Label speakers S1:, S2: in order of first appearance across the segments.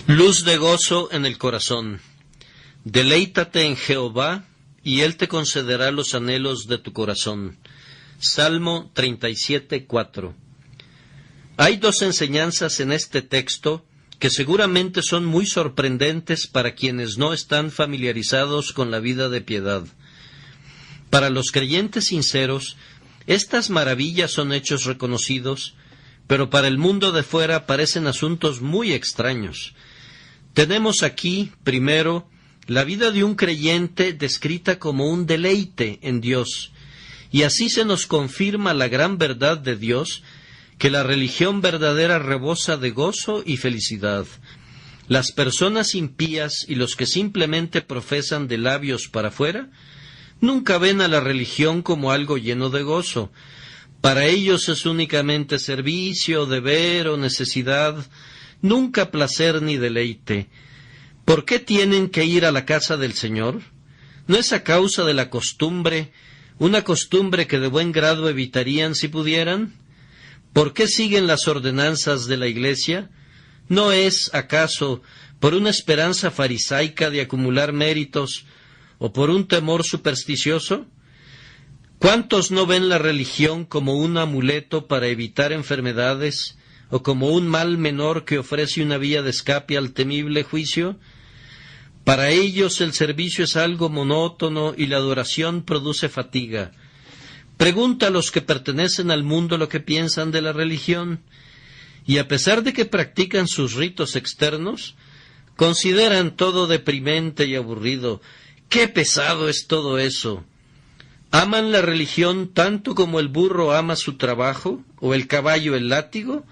S1: Luz de gozo en el corazón. Deleítate en Jehová, y Él te concederá los anhelos de tu corazón. Salmo 37:4. Hay dos enseñanzas en este texto que seguramente son muy sorprendentes para quienes no están familiarizados con la vida de piedad. Para los creyentes sinceros, estas maravillas son hechos reconocidos, pero para el mundo de fuera parecen asuntos muy extraños. Tenemos aquí, primero, la vida de un creyente descrita como un deleite en Dios, y así se nos confirma la gran verdad de Dios, que la religión verdadera rebosa de gozo y felicidad. Las personas impías y los que simplemente profesan de labios para afuera, nunca ven a la religión como algo lleno de gozo. Para ellos es únicamente servicio, deber o necesidad, nunca placer ni deleite. ¿Por qué tienen que ir a la casa del Señor? ¿No es a causa de la costumbre, una costumbre que de buen grado evitarían si pudieran? ¿Por qué siguen las ordenanzas de la Iglesia? ¿No es, acaso, por una esperanza farisaica de acumular méritos o por un temor supersticioso? ¿Cuántos no ven la religión como un amuleto para evitar enfermedades o como un mal menor que ofrece una vía de escape al temible juicio? Para ellos el servicio es algo monótono y la adoración produce fatiga. Pregunta a los que pertenecen al mundo lo que piensan de la religión, y a pesar de que practican sus ritos externos, consideran todo deprimente y aburrido. ¡Qué pesado es todo eso! ¿Aman la religión tanto como el burro ama su trabajo, o el caballo el látigo,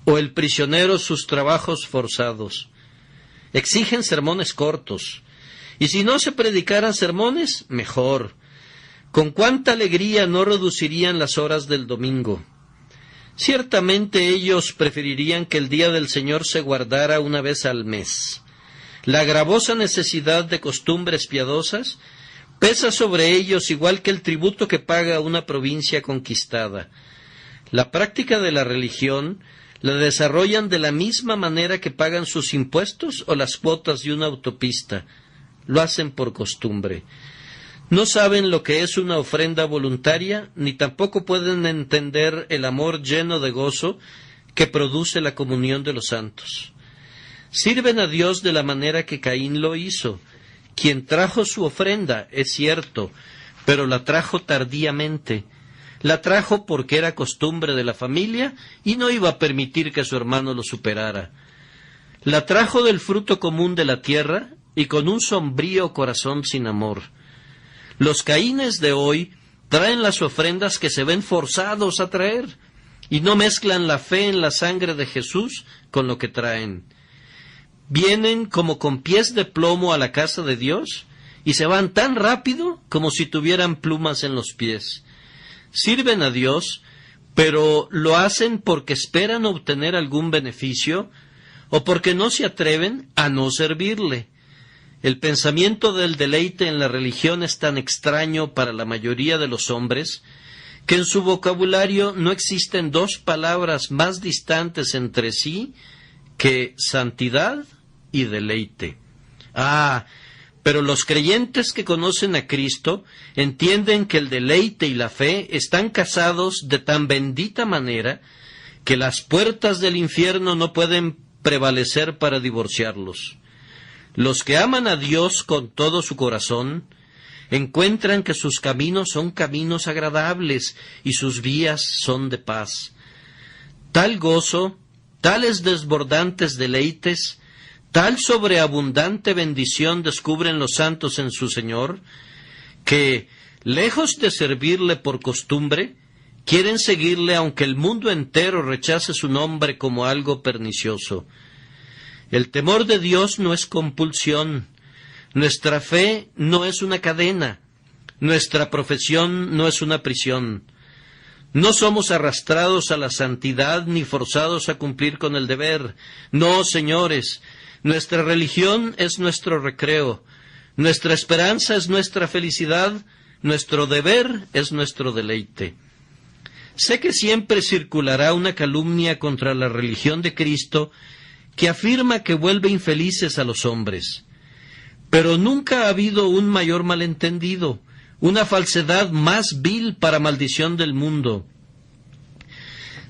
S1: o el prisionero sus trabajos forzados? Exigen sermones cortos, y si no se predicaran sermones, mejor. ¿Con cuánta alegría no reducirían las horas del domingo? Ciertamente ellos preferirían que el día del Señor se guardara una vez al mes. La gravosa necesidad de costumbres piadosas pesa sobre ellos igual que el tributo que paga una provincia conquistada. La práctica de la religión la desarrollan de la misma manera que pagan sus impuestos o las cuotas de una autopista. Lo hacen por costumbre. No saben lo que es una ofrenda voluntaria, ni tampoco pueden entender el amor lleno de gozo que produce la comunión de los santos. Sirven a Dios de la manera que Caín lo hizo, quien trajo su ofrenda, es cierto, pero la trajo tardíamente. La trajo porque era costumbre de la familia y no iba a permitir que su hermano lo superara. La trajo del fruto común de la tierra y con un sombrío corazón sin amor. Los Caínes de hoy traen las ofrendas que se ven forzados a traer y no mezclan la fe en la sangre de Jesús con lo que traen. Vienen como con pies de plomo a la casa de Dios y se van tan rápido como si tuvieran plumas en los pies. Sirven a Dios, pero lo hacen porque esperan obtener algún beneficio o porque no se atreven a no servirle. El pensamiento del deleite en la religión es tan extraño para la mayoría de los hombres que en su vocabulario no existen dos palabras más distantes entre sí que santidad y deleite. Pero los creyentes que conocen a Cristo entienden que el deleite y la fe están casados de tan bendita manera que las puertas del infierno no pueden prevalecer para divorciarlos. Los que aman a Dios con todo su corazón encuentran que sus caminos son caminos agradables y sus vías son de paz. Tal gozo, tales desbordantes deleites, tal sobreabundante bendición descubren los santos en su Señor, que, lejos de servirle por costumbre, quieren seguirle aunque el mundo entero rechace su nombre como algo pernicioso. El temor de Dios no es compulsión, nuestra fe no es una cadena, nuestra profesión no es una prisión. No somos arrastrados a la santidad ni forzados a cumplir con el deber. No, señores, nuestra religión es nuestro recreo, nuestra esperanza es nuestra felicidad, nuestro deber es nuestro deleite. Sé que siempre circulará una calumnia contra la religión de Cristo que afirma que vuelve infelices a los hombres. Pero nunca ha habido un mayor malentendido, una falsedad más vil para maldición del mundo.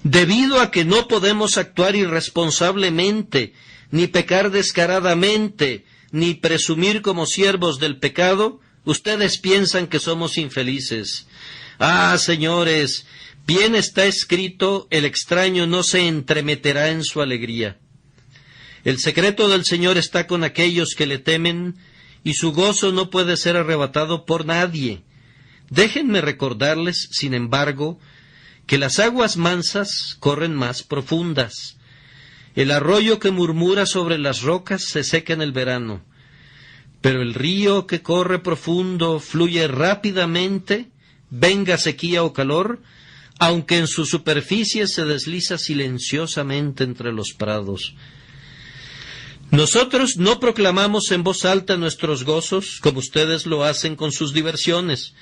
S1: Debido a que no podemos actuar irresponsablemente, ni pecar descaradamente, ni presumir como siervos del pecado, ustedes piensan que somos infelices. Ah, señores, bien está escrito, el extraño no se entremeterá en su alegría. El secreto del Señor está con aquellos que le temen, y su gozo no puede ser arrebatado por nadie. Déjenme recordarles, sin embargo, que las aguas mansas corren más profundas. El arroyo que murmura sobre las rocas se seca en el verano, pero el río que corre profundo fluye rápidamente, venga sequía o calor, aunque en su superficie se desliza silenciosamente entre los prados. Nosotros no proclamamos en voz alta nuestros gozos, como ustedes lo hacen con sus diversiones,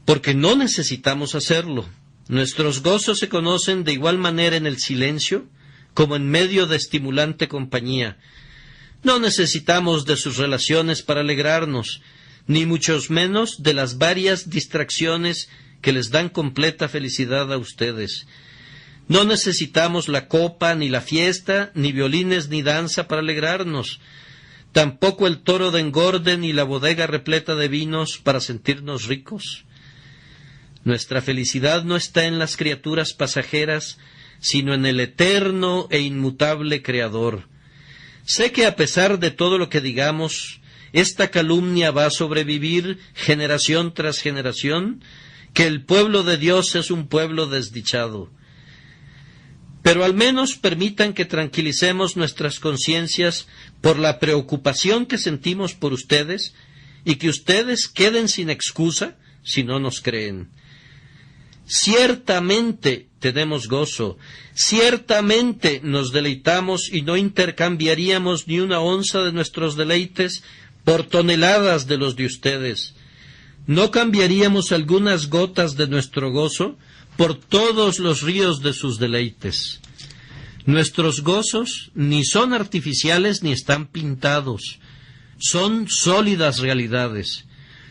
S1: porque no necesitamos hacerlo. Nuestros gozos se conocen de igual manera en el silencio, como en medio de estimulante compañía. No necesitamos de sus relaciones para alegrarnos, ni muchos menos de las varias distracciones que les dan completa felicidad a ustedes. No necesitamos la copa, ni la fiesta, ni violines, ni danza para alegrarnos. Tampoco el toro de engorde, ni la bodega repleta de vinos para sentirnos ricos. Nuestra felicidad no está en las criaturas pasajeras, sino en el eterno e inmutable Creador. Sé que a pesar de todo lo que digamos, esta calumnia va a sobrevivir generación tras generación, que el pueblo de Dios es un pueblo desdichado. Pero al menos permitan que tranquilicemos nuestras conciencias por la preocupación que sentimos por ustedes y que ustedes queden sin excusa si no nos creen. Ciertamente tenemos gozo, ciertamente nos deleitamos y no intercambiaríamos ni una onza de nuestros deleites por toneladas de los de ustedes. No cambiaríamos algunas gotas de nuestro gozo por todos los ríos de sus deleites. Nuestros gozos ni son artificiales ni están pintados, son sólidas realidades.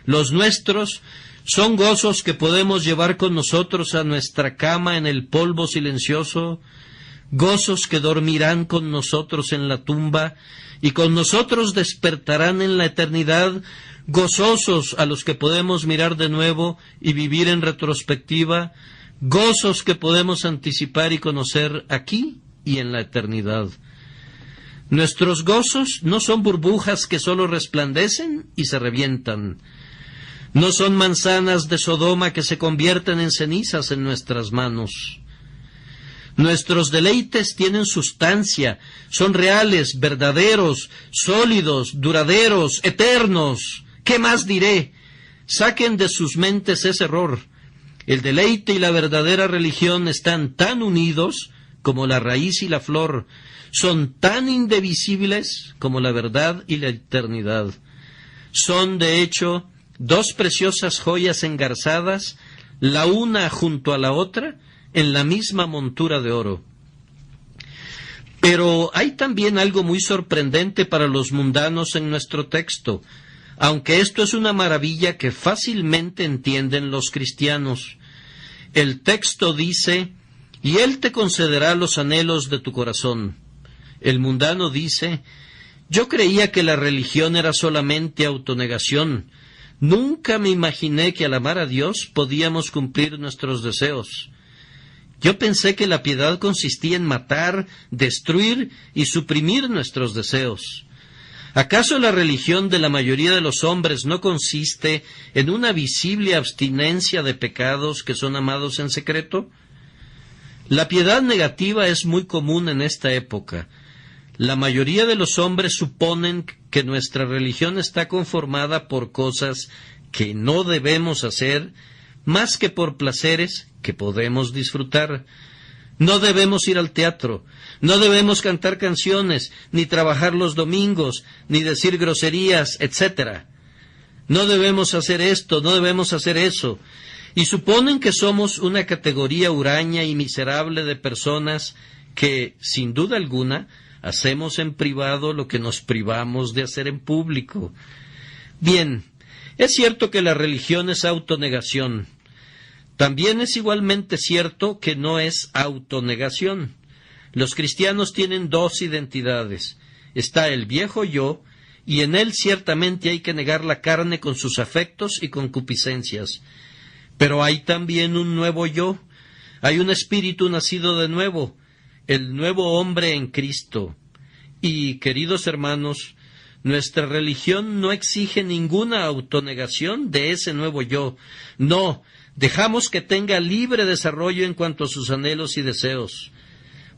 S1: Los nuestros son gozos que podemos llevar con nosotros a nuestra cama en el polvo silencioso, gozos que dormirán con nosotros en la tumba y con nosotros despertarán en la eternidad, gozosos a los que podemos mirar de nuevo y vivir en retrospectiva, gozos que podemos anticipar y conocer aquí y en la eternidad. Nuestros gozos no son burbujas que solo resplandecen y se revientan. No son manzanas de Sodoma que se convierten en cenizas en nuestras manos. Nuestros deleites tienen sustancia, son reales, verdaderos, sólidos, duraderos, eternos. ¿Qué más diré? Saquen de sus mentes ese error. El deleite y la verdadera religión están tan unidos como la raíz y la flor, son tan indivisibles como la verdad y la eternidad. Son, de hecho, dos preciosas joyas engarzadas, la una junto a la otra, en la misma montura de oro. Pero hay también algo muy sorprendente para los mundanos en nuestro texto, aunque esto es una maravilla que fácilmente entienden los cristianos. El texto dice, y Él te concederá los anhelos de tu corazón. El mundano dice, yo creía que la religión era solamente autonegación. Nunca me imaginé que al amar a Dios podíamos cumplir nuestros deseos. Yo pensé que la piedad consistía en matar, destruir y suprimir nuestros deseos. ¿Acaso la religión de la mayoría de los hombres no consiste en una visible abstinencia de pecados que son amados en secreto? La piedad negativa es muy común en esta época. La mayoría de los hombres suponen que nuestra religión está conformada por cosas que no debemos hacer, más que por placeres que podemos disfrutar. No debemos ir al teatro, no debemos cantar canciones, ni trabajar los domingos, ni decir groserías, etc. No debemos hacer esto, no debemos hacer eso. Y suponen que somos una categoría huraña y miserable de personas que, sin duda alguna, hacemos en privado lo que nos privamos de hacer en público. Bien, es cierto que la religión es autonegación. También es igualmente cierto que no es autonegación. Los cristianos tienen dos identidades. Está el viejo yo, y en él ciertamente hay que negar la carne con sus afectos y concupiscencias. Pero hay también un nuevo yo. Hay un espíritu nacido de nuevo, el nuevo hombre en Cristo. Y, queridos hermanos, nuestra religión no exige ninguna autonegación de ese nuevo yo. No, dejamos que tenga libre desarrollo en cuanto a sus anhelos y deseos,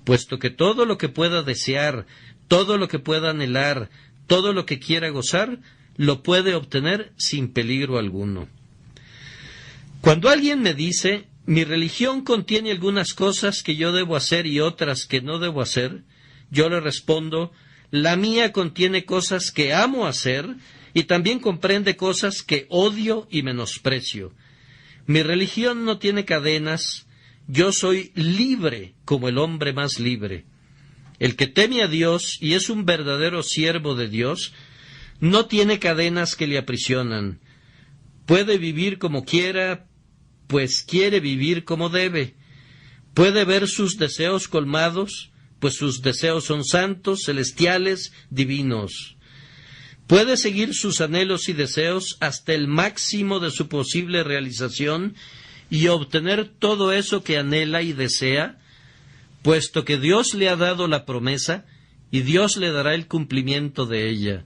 S1: puesto que todo lo que pueda desear, todo lo que pueda anhelar, todo lo que quiera gozar, lo puede obtener sin peligro alguno. Cuando alguien me dice, mi religión contiene algunas cosas que yo debo hacer y otras que no debo hacer, yo le respondo, la mía contiene cosas que amo hacer y también comprende cosas que odio y menosprecio. Mi religión no tiene cadenas, yo soy libre como el hombre más libre. El que teme a Dios y es un verdadero siervo de Dios, no tiene cadenas que le aprisionan. Puede vivir como quiera, pues quiere vivir como debe. Puede ver sus deseos colmados, pues sus deseos son santos, celestiales, divinos. Puede seguir sus anhelos y deseos hasta el máximo de su posible realización y obtener todo eso que anhela y desea, puesto que Dios le ha dado la promesa y Dios le dará el cumplimiento de ella.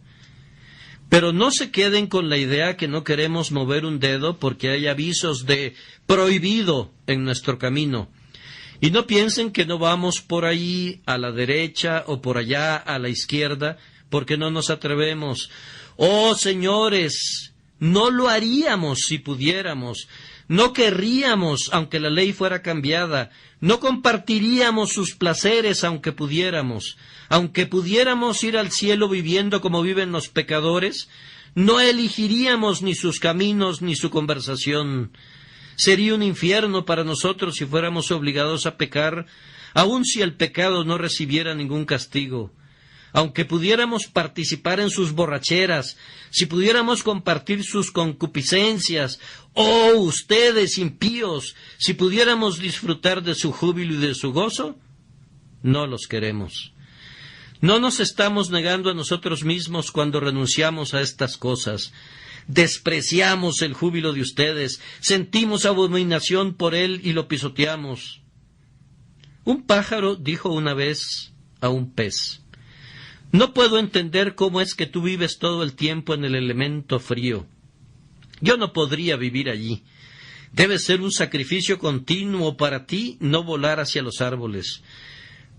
S1: Pero no se queden con la idea que no queremos mover un dedo porque hay avisos de prohibido en nuestro camino. Y no piensen que no vamos por ahí a la derecha o por allá a la izquierda porque no nos atrevemos. Oh, señores, no lo haríamos si pudiéramos. No querríamos aunque la ley fuera cambiada. No compartiríamos sus placeres aunque pudiéramos. Aunque pudiéramos ir al cielo viviendo como viven los pecadores, no elegiríamos ni sus caminos ni su conversación. Sería un infierno para nosotros si fuéramos obligados a pecar, aun si el pecado no recibiera ningún castigo. Aunque pudiéramos participar en sus borracheras, si pudiéramos compartir sus concupiscencias, oh, ustedes impíos, si pudiéramos disfrutar de su júbilo y de su gozo, no los queremos. No nos estamos negando a nosotros mismos cuando renunciamos a estas cosas. Despreciamos el júbilo de ustedes, sentimos abominación por él y lo pisoteamos. Un pájaro dijo una vez a un pez, no puedo entender cómo es que tú vives todo el tiempo en el elemento frío. Yo no podría vivir allí. Debe ser un sacrificio continuo para ti no volar hacia los árboles.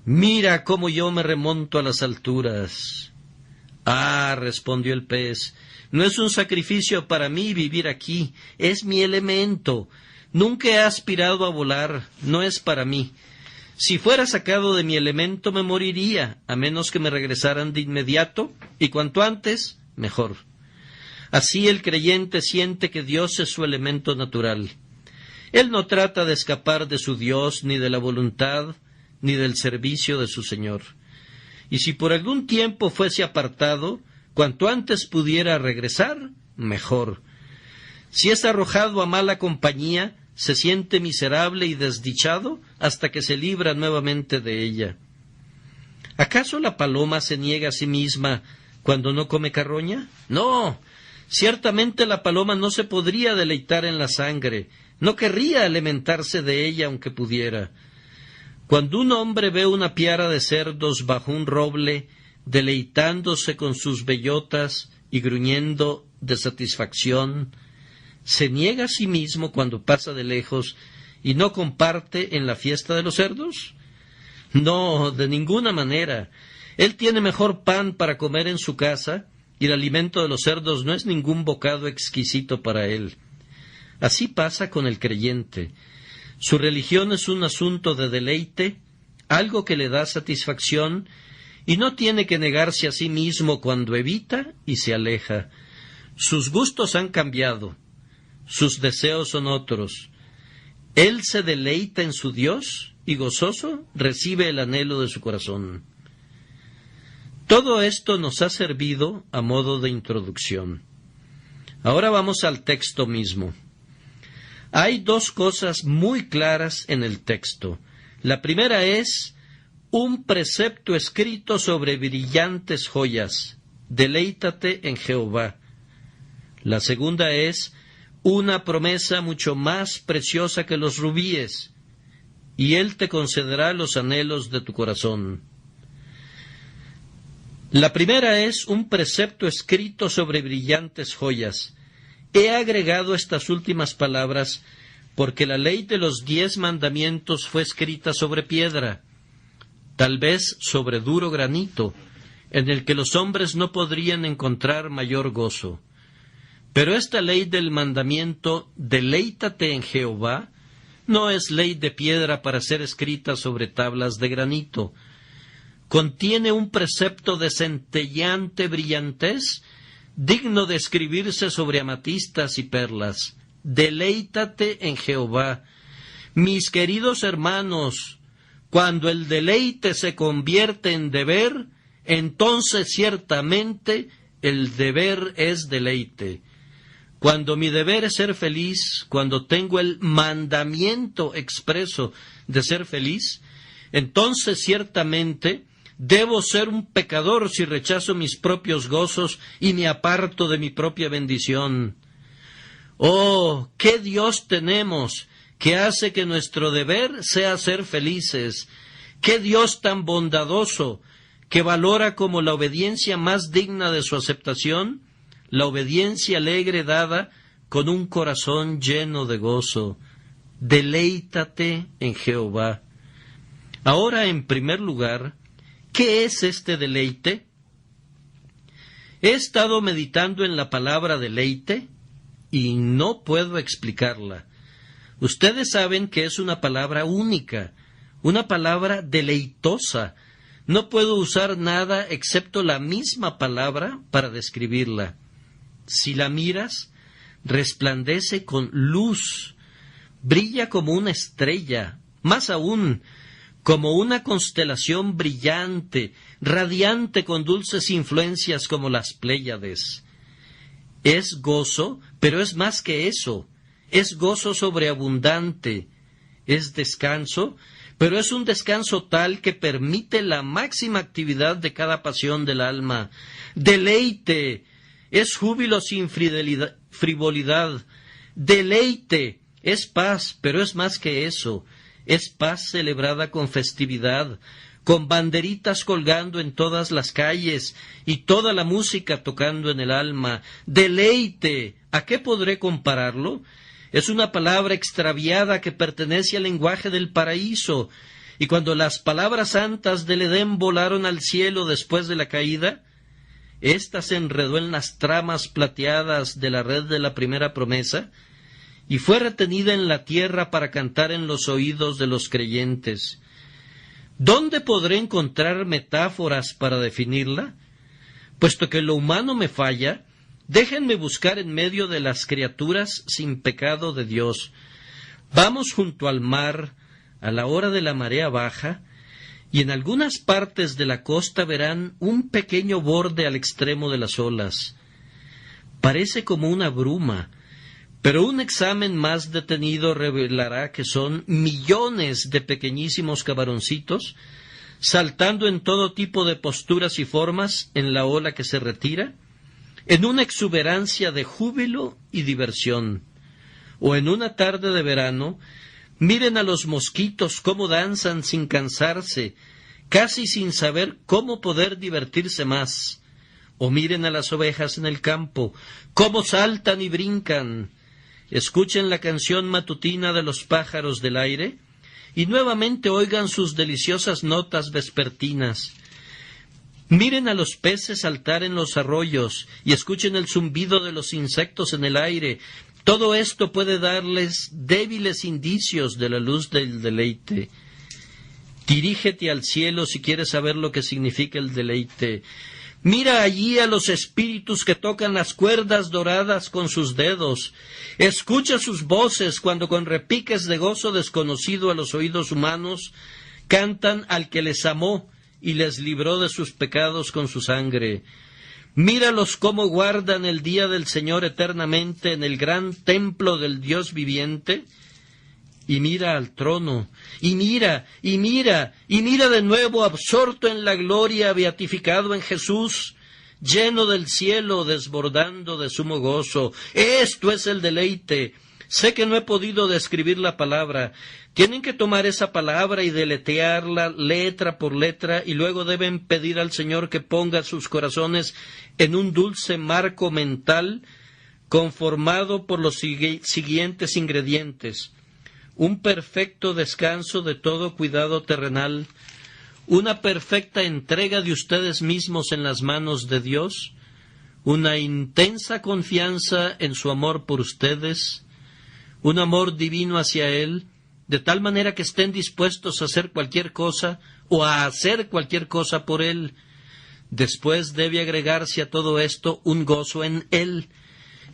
S1: Mira cómo yo me remonto a las alturas. Ah, respondió el pez, no es un sacrificio para mí vivir aquí, es mi elemento. Nunca he aspirado a volar, no es para mí. Si fuera sacado de mi elemento me moriría, a menos que me regresaran de inmediato, y cuanto antes, mejor. Así el creyente siente que Dios es su elemento natural. Él no trata de escapar de su Dios, ni de la voluntad, ni del servicio de su Señor. Y si por algún tiempo fuese apartado, cuanto antes pudiera regresar, mejor. Si es arrojado a mala compañía, se siente miserable y desdichado hasta que se libra nuevamente de ella. ¿Acaso la paloma se niega a sí misma cuando no come carroña? No, ciertamente la paloma no se podría deleitar en la sangre, no querría alimentarse de ella aunque pudiera. Cuando un hombre ve una piara de cerdos bajo un roble, deleitándose con sus bellotas y gruñendo de satisfacción, ¿se niega a sí mismo cuando pasa de lejos y no comparte en la fiesta de los cerdos? No, de ninguna manera. Él tiene mejor pan para comer en su casa y el alimento de los cerdos no es ningún bocado exquisito para él. Así pasa con el creyente. Su religión es un asunto de deleite, algo que le da satisfacción, y no tiene que negarse a sí mismo cuando evita y se aleja. Sus gustos han cambiado, sus deseos son otros. Él se deleita en su Dios y gozoso recibe el anhelo de su corazón. Todo esto nos ha servido a modo de introducción. Ahora vamos al texto mismo. Hay dos cosas muy claras en el texto. La primera es un precepto escrito sobre brillantes joyas. Deleítate en Jehová. La segunda es una promesa mucho más preciosa que los rubíes, y Él te concederá los anhelos de tu corazón. La primera es un precepto escrito sobre brillantes joyas. He agregado estas últimas palabras porque la ley de los 10 mandamientos fue escrita sobre piedra, tal vez sobre duro granito, en el que los hombres no podrían encontrar mayor gozo. Pero esta ley del mandamiento, deleítate en Jehová, no es ley de piedra para ser escrita sobre tablas de granito. Contiene un precepto de centelleante brillantez, digno de escribirse sobre amatistas y perlas. Deleítate en Jehová. Mis queridos hermanos, cuando el deleite se convierte en deber, entonces ciertamente el deber es deleite. Cuando mi deber es ser feliz, cuando tengo el mandamiento expreso de ser feliz, entonces ciertamente debo ser un pecador si rechazo mis propios gozos y me aparto de mi propia bendición. ¡Oh, qué Dios tenemos que hace que nuestro deber sea ser felices! ¡Qué Dios tan bondadoso que valora como la obediencia más digna de su aceptación la obediencia alegre dada con un corazón lleno de gozo! Deleítate en Jehová. Ahora, en primer lugar, ¿qué es este deleite? He estado meditando en la palabra deleite y no puedo explicarla. Ustedes saben que es una palabra única, una palabra deleitosa. No puedo usar nada excepto la misma palabra para describirla. Si la miras, resplandece con luz, brilla como una estrella, más aún, como una constelación brillante, radiante con dulces influencias como las Pléyades. Es gozo, pero es más que eso. Es gozo sobreabundante. Es descanso, pero es un descanso tal que permite la máxima actividad de cada pasión del alma. Deleite, es júbilo sin frivolidad. Deleite, es paz, pero es más que eso. Es paz celebrada con festividad, con banderitas colgando en todas las calles y toda la música tocando en el alma. Deleite, ¿a qué podré compararlo? Es una palabra extraviada que pertenece al lenguaje del paraíso, y cuando las palabras santas del Edén volaron al cielo después de la caída, ésta se enredó en las tramas plateadas de la red de la primera promesa, y fue retenida en la tierra para cantar en los oídos de los creyentes. ¿Dónde podré encontrar metáforas para definirla? Puesto que lo humano me falla, déjenme buscar en medio de las criaturas sin pecado de Dios. Vamos junto al mar, a la hora de la marea baja, y en algunas partes de la costa verán un pequeño borde al extremo de las olas. Parece como una bruma, pero un examen más detenido revelará que son millones de pequeñísimos camaroncitos saltando en todo tipo de posturas y formas en la ola que se retira, en una exuberancia de júbilo y diversión. O en una tarde de verano, miren a los mosquitos cómo danzan sin cansarse, casi sin saber cómo poder divertirse más. O miren a las ovejas en el campo, cómo saltan y brincan. Escuchen la canción matutina de los pájaros del aire y nuevamente oigan sus deliciosas notas vespertinas. Miren a los peces saltar en los arroyos y escuchen el zumbido de los insectos en el aire. Todo esto puede darles débiles indicios de la luz del deleite. Dirígete al cielo si quieres saber lo que significa el deleite. Mira allí a los espíritus que tocan las cuerdas doradas con sus dedos. Escucha sus voces cuando con repiques de gozo desconocido a los oídos humanos cantan al que les amó y les libró de sus pecados con su sangre. Míralos cómo guardan el día del Señor eternamente en el gran templo del Dios viviente. Y mira al trono, y mira de nuevo, absorto en la gloria, beatificado en Jesús, lleno del cielo, desbordando de sumo gozo. Esto es el deleite. Sé que no he podido describir la palabra. Tienen que tomar esa palabra y deletrearla letra por letra, y luego deben pedir al Señor que ponga sus corazones en un dulce marco mental conformado por los siguientes ingredientes: un perfecto descanso de todo cuidado terrenal, una perfecta entrega de ustedes mismos en las manos de Dios, una intensa confianza en su amor por ustedes, un amor divino hacia Él, de tal manera que estén dispuestos a hacer cualquier cosa o a hacer cualquier cosa por Él. Después debe agregarse a todo esto un gozo en Él.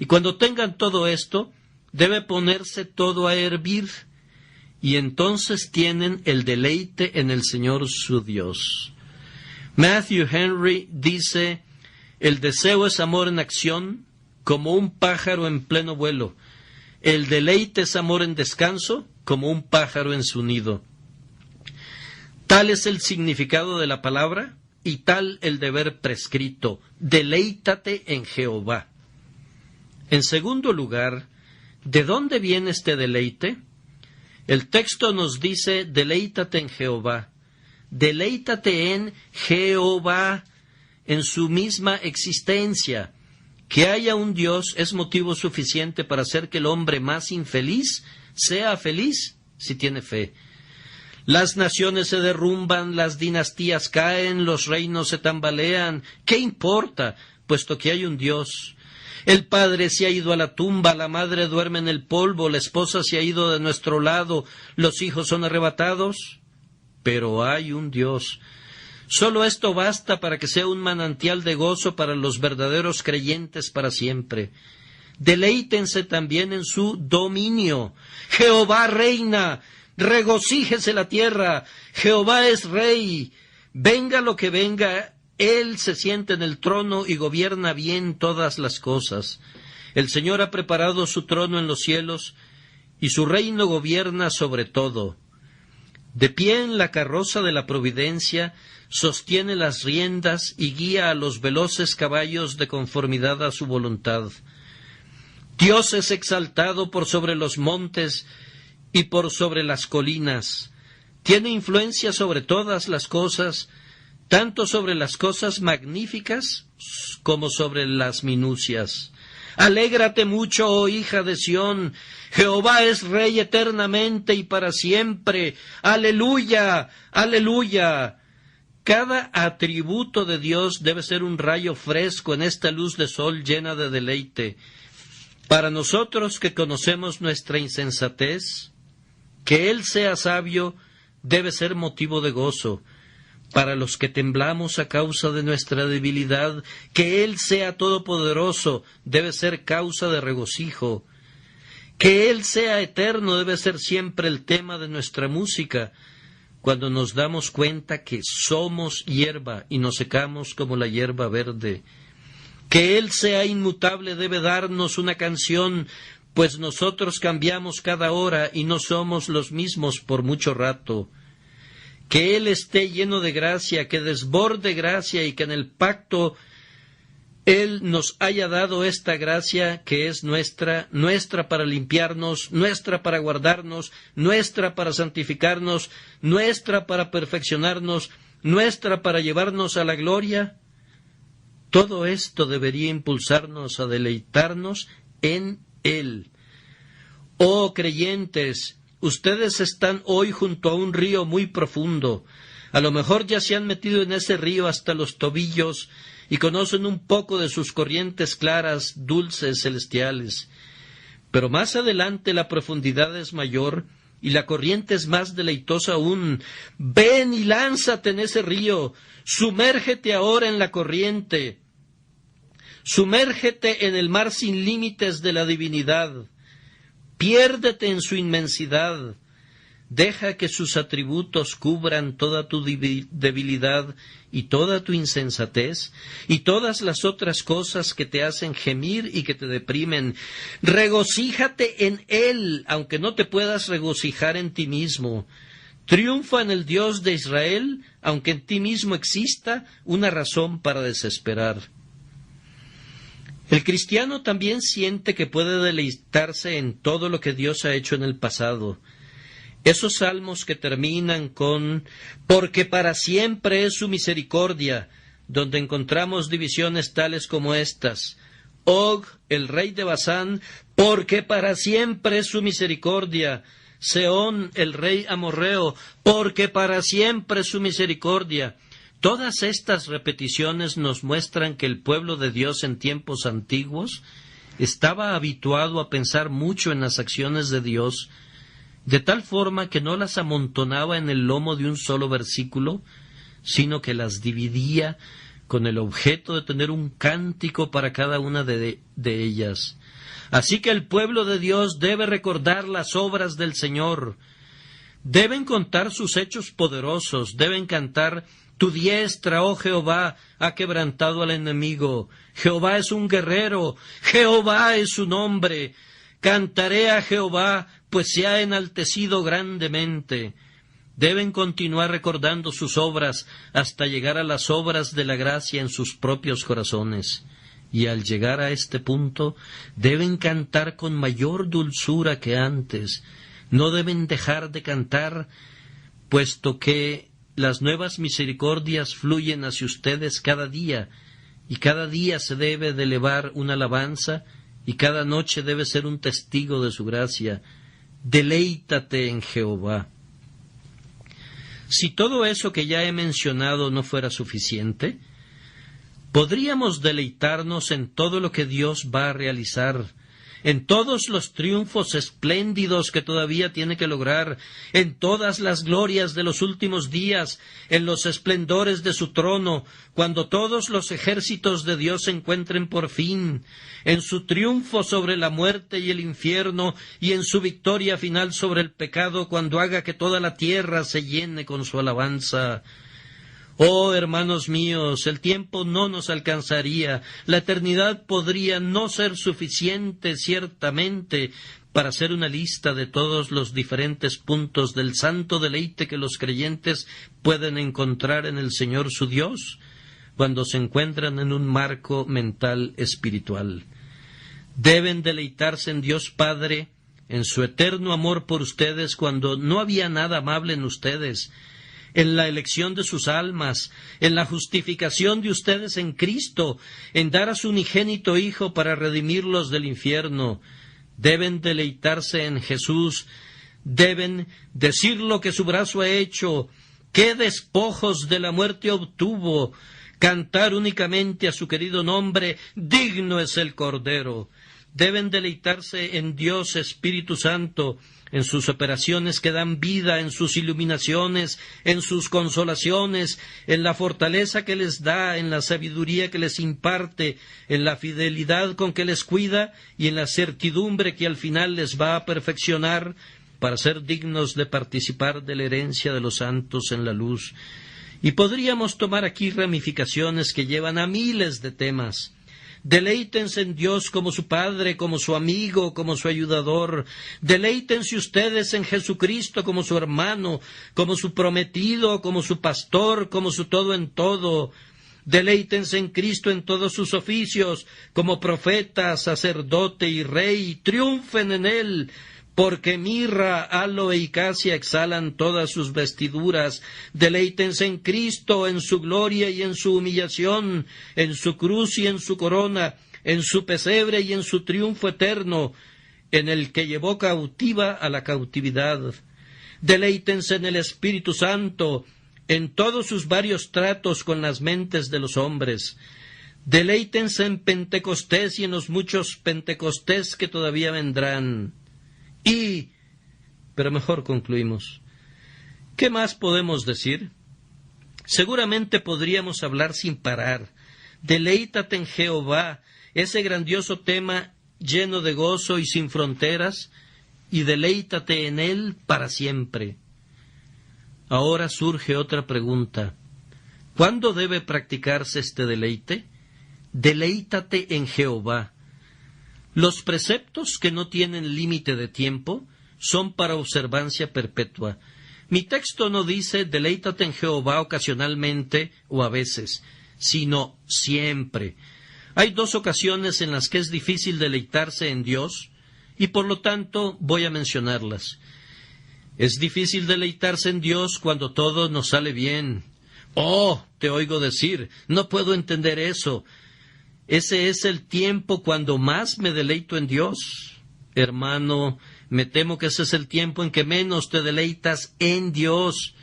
S1: Y cuando tengan todo esto, debe ponerse todo a hervir. Y entonces tienen el deleite en el Señor su Dios. Matthew Henry dice: el deseo es amor en acción, como un pájaro en pleno vuelo. El deleite es amor en descanso, como un pájaro en su nido. Tal es el significado de la palabra y tal el deber prescrito: deleítate en Jehová. En segundo lugar, ¿de dónde viene este deleite? El texto nos dice: deleítate en Jehová. Deleítate en Jehová, en su misma existencia. Que haya un Dios es motivo suficiente para hacer que el hombre más infeliz sea feliz si tiene fe. Las naciones se derrumban, las dinastías caen, los reinos se tambalean. ¿Qué importa, puesto que hay un Dios? El padre se ha ido a la tumba, la madre duerme en el polvo, la esposa se ha ido de nuestro lado, los hijos son arrebatados. Pero hay un Dios. Solo esto basta para que sea un manantial de gozo para los verdaderos creyentes para siempre. Deleítense también en su dominio. Jehová reina, regocíjese la tierra. Jehová es rey. Venga lo que venga, Él se sienta en el trono y gobierna bien todas las cosas. El Señor ha preparado su trono en los cielos, y su reino gobierna sobre todo. De pie en la carroza de la providencia, sostiene las riendas y guía a los veloces caballos de conformidad a su voluntad. Dios es exaltado por sobre los montes y por sobre las colinas. Tiene influencia sobre todas las cosas, tanto sobre las cosas magníficas como sobre las minucias. Alégrate mucho, oh hija de Sión. Jehová es Rey eternamente y para siempre. ¡Aleluya! ¡Aleluya! Cada atributo de Dios debe ser un rayo fresco en esta luz de sol llena de deleite. Para nosotros que conocemos nuestra insensatez, que Él sea sabio debe ser motivo de gozo. Para los que temblamos a causa de nuestra debilidad, que Él sea todopoderoso debe ser causa de regocijo. Que Él sea eterno debe ser siempre el tema de nuestra música, cuando nos damos cuenta que somos hierba y nos secamos como la hierba verde. Que Él sea inmutable debe darnos una canción, pues nosotros cambiamos cada hora y no somos los mismos por mucho rato. Que Él esté lleno de gracia, que desborde gracia y que en el pacto Él nos haya dado esta gracia que es nuestra, nuestra para limpiarnos, nuestra para guardarnos, nuestra para santificarnos, nuestra para perfeccionarnos, nuestra para llevarnos a la gloria. Todo esto debería impulsarnos a deleitarnos en Él. Oh creyentes, ustedes están hoy junto a un río muy profundo. A lo mejor ya se han metido en ese río hasta los tobillos y conocen un poco de sus corrientes claras, dulces, celestiales. Pero más adelante la profundidad es mayor y la corriente es más deleitosa aún. Ven y lánzate en ese río, sumérgete ahora en la corriente, sumérgete en el mar sin límites de la divinidad. Piérdete en su inmensidad. Deja que sus atributos cubran toda tu debilidad y toda tu insensatez y todas las otras cosas que te hacen gemir y que te deprimen. Regocíjate en Él, aunque no te puedas regocijar en ti mismo. Triunfa en el Dios de Israel, aunque en ti mismo exista una razón para desesperar. El cristiano también siente que puede deleitarse en todo lo que Dios ha hecho en el pasado. Esos salmos que terminan con «porque para siempre es su misericordia», donde encontramos divisiones tales como estas: Og, el rey de Basán, «porque para siempre es su misericordia», Sehón, el rey amorreo, «porque para siempre es su misericordia». Todas estas repeticiones nos muestran que el pueblo de Dios en tiempos antiguos estaba habituado a pensar mucho en las acciones de Dios, de tal forma que no las amontonaba en el lomo de un solo versículo, sino que las dividía con el objeto de tener un cántico para cada una de ellas. Así que el pueblo de Dios debe recordar las obras del Señor, deben contar sus hechos poderosos, deben cantar: «Tu diestra, oh Jehová, ha quebrantado al enemigo. Jehová es un guerrero, Jehová es su nombre. Cantaré a Jehová, pues se ha enaltecido grandemente». Deben continuar recordando sus obras hasta llegar a las obras de la gracia en sus propios corazones. Y al llegar a este punto, deben cantar con mayor dulzura que antes. No deben dejar de cantar, puesto que las nuevas misericordias fluyen hacia ustedes cada día, y cada día se debe de elevar una alabanza, y cada noche debe ser un testigo de su gracia. Deleítate en Jehová. Si todo eso que ya he mencionado no fuera suficiente, podríamos deleitarnos en todo lo que Dios va a realizar, en todos los triunfos espléndidos que todavía tiene que lograr, en todas las glorias de los últimos días, en los esplendores de su trono, cuando todos los ejércitos de Dios se encuentren por fin, en su triunfo sobre la muerte y el infierno, y en su victoria final sobre el pecado, cuando haga que toda la tierra se llene con su alabanza. Oh, hermanos míos, el tiempo no nos alcanzaría, la eternidad podría no ser suficiente, ciertamente, para hacer una lista de todos los diferentes puntos del santo deleite que los creyentes pueden encontrar en el Señor su Dios, cuando se encuentran en un marco mental espiritual. Deben deleitarse en Dios Padre, en su eterno amor por ustedes, cuando no había nada amable en ustedes, en la elección de sus almas, en la justificación de ustedes en Cristo, en dar a su unigénito Hijo para redimirlos del infierno. Deben deleitarse en Jesús, deben decir lo que su brazo ha hecho, qué despojos de la muerte obtuvo, cantar únicamente a su querido nombre: digno es el Cordero. Deben deleitarse en Dios Espíritu Santo, en sus operaciones que dan vida, en sus iluminaciones, en sus consolaciones, en la fortaleza que les da, en la sabiduría que les imparte, en la fidelidad con que les cuida y en la certidumbre que al final les va a perfeccionar para ser dignos de participar de la herencia de los santos en la luz. Y podríamos tomar aquí ramificaciones que llevan a miles de temas. Deleítense en Dios como su Padre, como su amigo, como su ayudador. Deleítense ustedes en Jesucristo como su hermano, como su prometido, como su pastor, como su todo en todo. Deleítense en Cristo en todos sus oficios, como profeta, sacerdote y rey. Triunfen en Él, porque mirra, aloe y casia exhalan todas sus vestiduras. Deleítense en Cristo, en su gloria y en su humillación, en su cruz y en su corona, en su pesebre y en su triunfo eterno, en el que llevó cautiva a la cautividad. Deleítense en el Espíritu Santo, en todos sus varios tratos con las mentes de los hombres. Deleítense en Pentecostés y en los muchos Pentecostés que todavía vendrán. Pero mejor concluimos. ¿Qué más podemos decir? Seguramente podríamos hablar sin parar. Deleítate en Jehová, ese grandioso tema lleno de gozo y sin fronteras, y deleítate en Él para siempre. Ahora surge otra pregunta. ¿Cuándo debe practicarse este deleite? Deleítate en Jehová. Los preceptos que no tienen límite de tiempo son para observancia perpetua. Mi texto no dice deleítate en Jehová ocasionalmente o a veces, sino siempre. Hay 2 ocasiones en las que es difícil deleitarse en Dios y por lo tanto voy a mencionarlas. Es difícil deleitarse en Dios cuando todo nos sale bien. Oh, te oigo decir, no puedo entender eso. Ese es el tiempo cuando más me deleito en Dios. Hermano, me temo que ese es el tiempo en que menos te deleitas en Dios.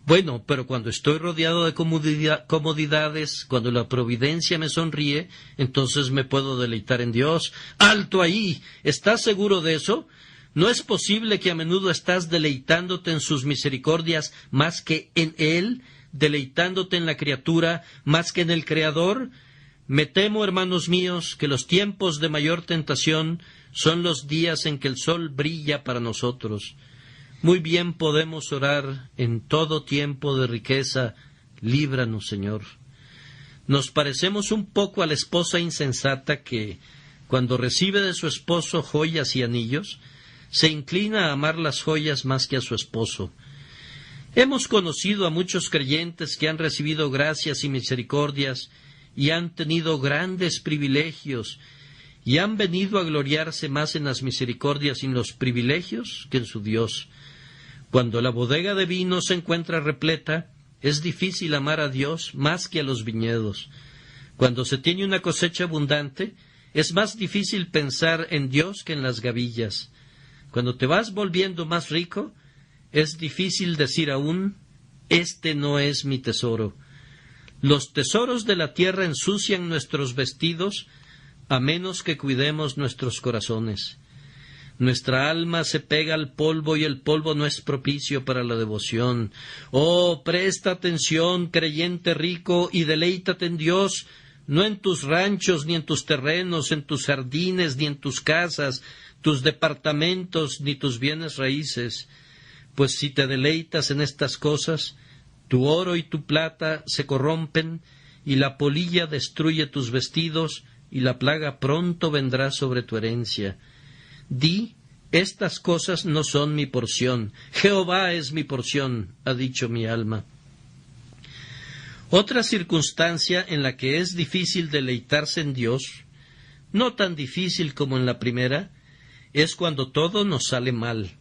S1: Bueno, pero cuando estoy rodeado de comodidades, cuando la providencia me sonríe, entonces me puedo deleitar en Dios. ¡Alto ahí! ¿Estás seguro de eso? ¿No es posible que a menudo estás deleitándote en sus misericordias más que en Él, deleitándote en la criatura más que en el Creador? Me temo, hermanos míos, que los tiempos de mayor tentación son los días en que el sol brilla para nosotros. Muy bien podemos orar en todo tiempo de riqueza, líbranos, Señor. Nos parecemos un poco a la esposa insensata que, cuando recibe de su esposo joyas y anillos, se inclina a amar las joyas más que a su esposo. Hemos conocido a muchos creyentes que han recibido gracias y misericordias y han tenido grandes privilegios y han venido a gloriarse más en las misericordias y en los privilegios que en su Dios. Cuando la bodega de vino se encuentra repleta, es difícil amar a Dios más que a los viñedos. Cuando se tiene una cosecha abundante, es más difícil pensar en Dios que en las gavillas. Cuando te vas volviendo más rico, es difícil decir aún, este no es mi tesoro. Los tesoros de la tierra ensucian nuestros vestidos, a menos que cuidemos nuestros corazones. Nuestra alma se pega al polvo y el polvo no es propicio para la devoción. Oh, presta atención, creyente rico, y deleítate en Dios, no en tus ranchos, ni en tus terrenos, en tus jardines, ni en tus casas, tus departamentos, ni tus bienes raíces. Pues si te deleitas en estas cosas, tu oro y tu plata se corrompen, y la polilla destruye tus vestidos, y la plaga pronto vendrá sobre tu herencia. Di, estas cosas no son mi porción. Jehová es mi porción, ha dicho mi alma. Otra circunstancia en la que es difícil deleitarse en Dios, no tan difícil como en la primera, es cuando todo nos sale mal.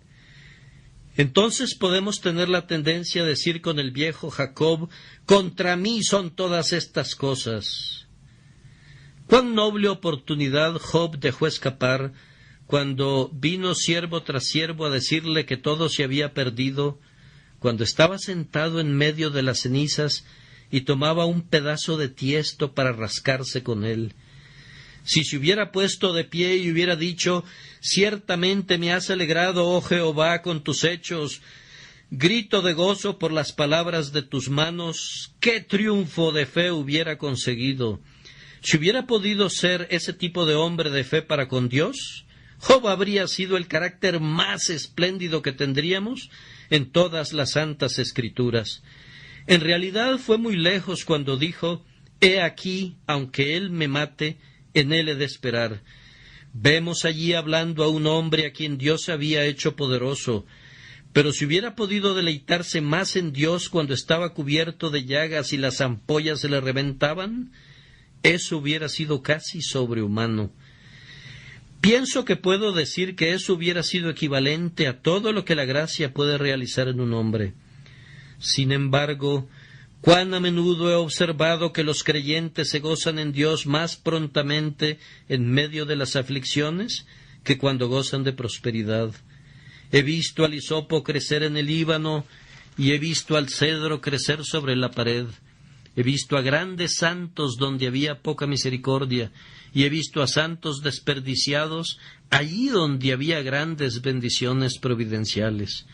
S1: Entonces podemos tener la tendencia a decir con el viejo Jacob, contra mí son todas estas cosas. Cuán noble oportunidad Job dejó escapar cuando vino siervo tras siervo a decirle que todo se había perdido, cuando estaba sentado en medio de las cenizas y tomaba un pedazo de tiesto para rascarse con él. Si se hubiera puesto de pie y hubiera dicho, ciertamente me has alegrado, oh Jehová, con tus hechos, grito de gozo por las palabras de tus manos, qué triunfo de fe hubiera conseguido. Si hubiera podido ser ese tipo de hombre de fe para con Dios, Job habría sido el carácter más espléndido que tendríamos en todas las santas escrituras. En realidad fue muy lejos cuando dijo, he aquí, aunque él me mate, en él he de esperar. Vemos allí hablando a un hombre a quien Dios había hecho poderoso, pero si hubiera podido deleitarse más en Dios cuando estaba cubierto de llagas y las ampollas se le reventaban, eso hubiera sido casi sobrehumano. Pienso que puedo decir que eso hubiera sido equivalente a todo lo que la gracia puede realizar en un hombre. Sin embargo, cuán a menudo he observado que los creyentes se gozan en Dios más prontamente en medio de las aflicciones que cuando gozan de prosperidad. He visto al hisopo crecer en el Líbano y he visto al cedro crecer sobre la pared. He visto a grandes santos donde había poca misericordia, y he visto a santos desperdiciados allí donde había grandes bendiciones providenciales.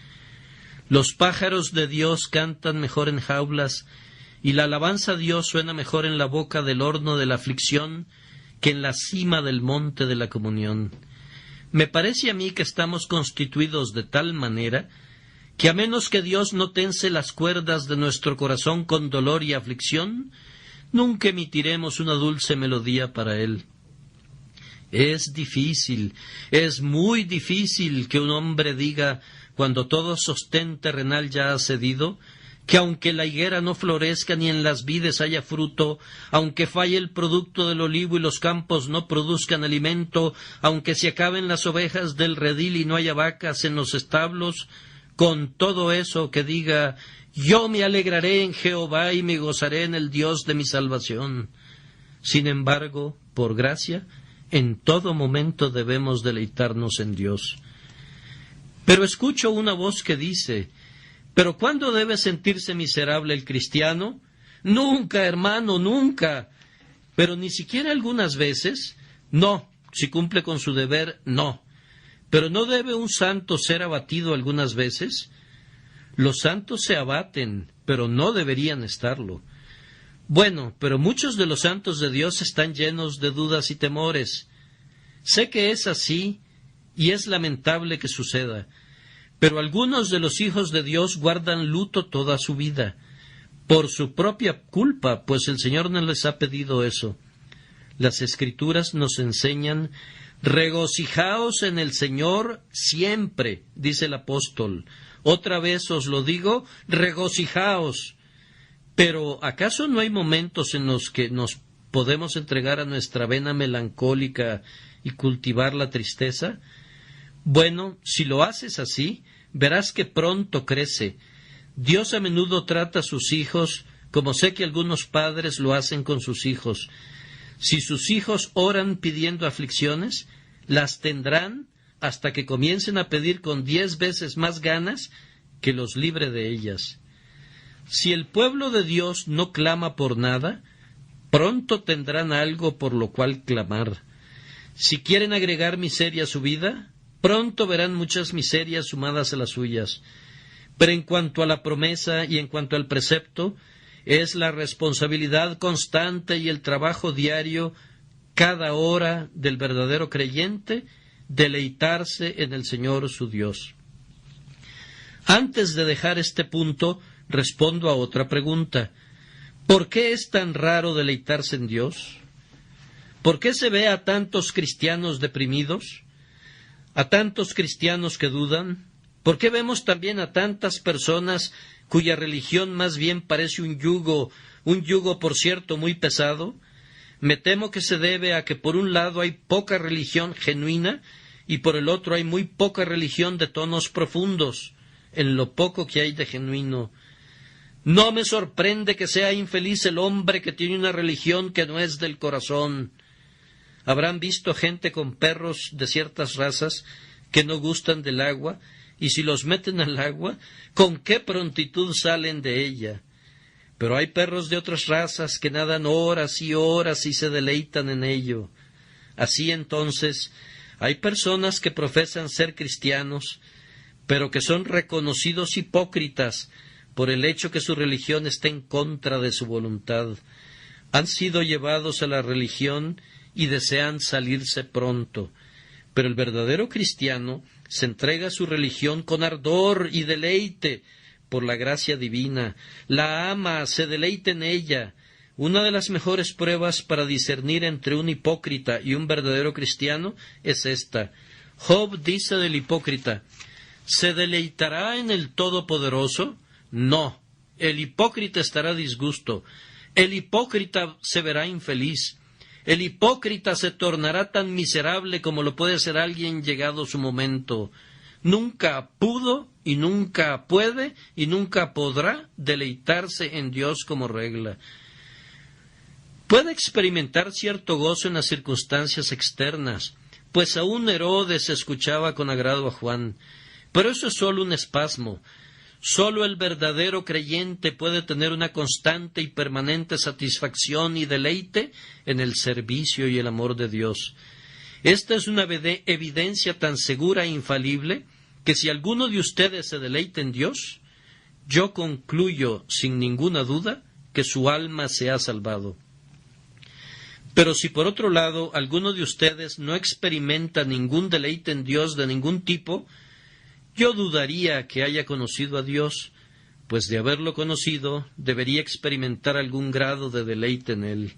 S1: Los pájaros de Dios cantan mejor en jaulas, y la alabanza a Dios suena mejor en la boca del horno de la aflicción que en la cima del monte de la comunión. Me parece a mí que estamos constituidos de tal manera que a menos que Dios no tense las cuerdas de nuestro corazón con dolor y aflicción, nunca emitiremos una dulce melodía para Él. Es difícil, es muy difícil que un hombre diga, cuando todo sostén terrenal ya ha cedido, que aunque la higuera no florezca ni en las vides haya fruto, aunque falle el producto del olivo y los campos no produzcan alimento, aunque se acaben las ovejas del redil y no haya vacas en los establos, con todo eso que diga, yo me alegraré en Jehová y me gozaré en el Dios de mi salvación. Sin embargo, por gracia, en todo momento debemos deleitarnos en Dios. Pero escucho una voz que dice, ¿pero cuándo debe sentirse miserable el cristiano? Nunca, hermano, nunca. Pero ni siquiera algunas veces. No, si cumple con su deber, no. Pero ¿no debe un santo ser abatido algunas veces? Los santos se abaten, pero no deberían estarlo. Bueno, pero muchos de los santos de Dios están llenos de dudas y temores. Sé que es así, y es lamentable que suceda. Pero algunos de los hijos de Dios guardan luto toda su vida, por su propia culpa, pues el Señor no les ha pedido eso. Las Escrituras nos enseñan, regocijaos en el Señor siempre, dice el apóstol. Otra vez os lo digo, regocijaos. Pero ¿acaso no hay momentos en los que nos podemos entregar a nuestra vena melancólica y cultivar la tristeza? Bueno, si lo haces así, verás que pronto crece. Dios a menudo trata a sus hijos como sé que algunos padres lo hacen con sus hijos. Si sus hijos oran pidiendo aflicciones, las tendrán hasta que comiencen a pedir con 10 veces más ganas que los libre de ellas. Si el pueblo de Dios no clama por nada, pronto tendrán algo por lo cual clamar. Si quieren agregar miseria a su vida, pronto verán muchas miserias sumadas a las suyas. Pero en cuanto a la promesa y en cuanto al precepto, es la responsabilidad constante y el trabajo diario, cada hora del verdadero creyente, deleitarse en el Señor su Dios. Antes de dejar este punto, respondo a otra pregunta. ¿Por qué es tan raro deleitarse en Dios? ¿Por qué se ve a tantos cristianos deprimidos? ¿A tantos cristianos que dudan? ¿Por qué vemos también a tantas personas cuya religión más bien parece un yugo por cierto muy pesado? Me temo que se debe a que por un lado hay poca religión genuina y por el otro hay muy poca religión de tonos profundos, en lo poco que hay de genuino. No me sorprende que sea infeliz el hombre que tiene una religión que no es del corazón. Habrán visto gente con perros de ciertas razas que no gustan del agua, y si los meten al agua, con qué prontitud salen de ella. Pero hay perros de otras razas que nadan horas y se deleitan en ello. Así entonces, hay personas que profesan ser cristianos, pero que son reconocidos hipócritas por el hecho que su religión está en contra de su voluntad. Han sido llevados a la religión y desean salirse pronto. Pero el verdadero cristiano se entrega a su religión con ardor y deleite por la gracia divina. La ama, se deleita en ella. Una de las mejores pruebas para discernir entre un hipócrita y un verdadero cristiano es esta. Job dice del hipócrita, ¿se deleitará en el Todopoderoso? No, el hipócrita estará a disgusto. El hipócrita se verá infeliz. El hipócrita se tornará tan miserable como lo puede ser alguien llegado su momento. Nunca pudo y nunca puede y nunca podrá deleitarse en Dios como regla. Puede experimentar cierto gozo en las circunstancias externas, pues aún Herodes escuchaba con agrado a Juan. Pero eso es solo un espasmo. Solo el verdadero creyente puede tener una constante y permanente satisfacción y deleite en el servicio y el amor de Dios. Esta es una evidencia tan segura e infalible que si alguno de ustedes se deleita en Dios, yo concluyo sin ninguna duda que su alma se ha salvado. Pero si por otro lado alguno de ustedes no experimenta ningún deleite en Dios de ningún tipo, yo dudaría que haya conocido a Dios, pues de haberlo conocido debería experimentar algún grado de deleite en Él.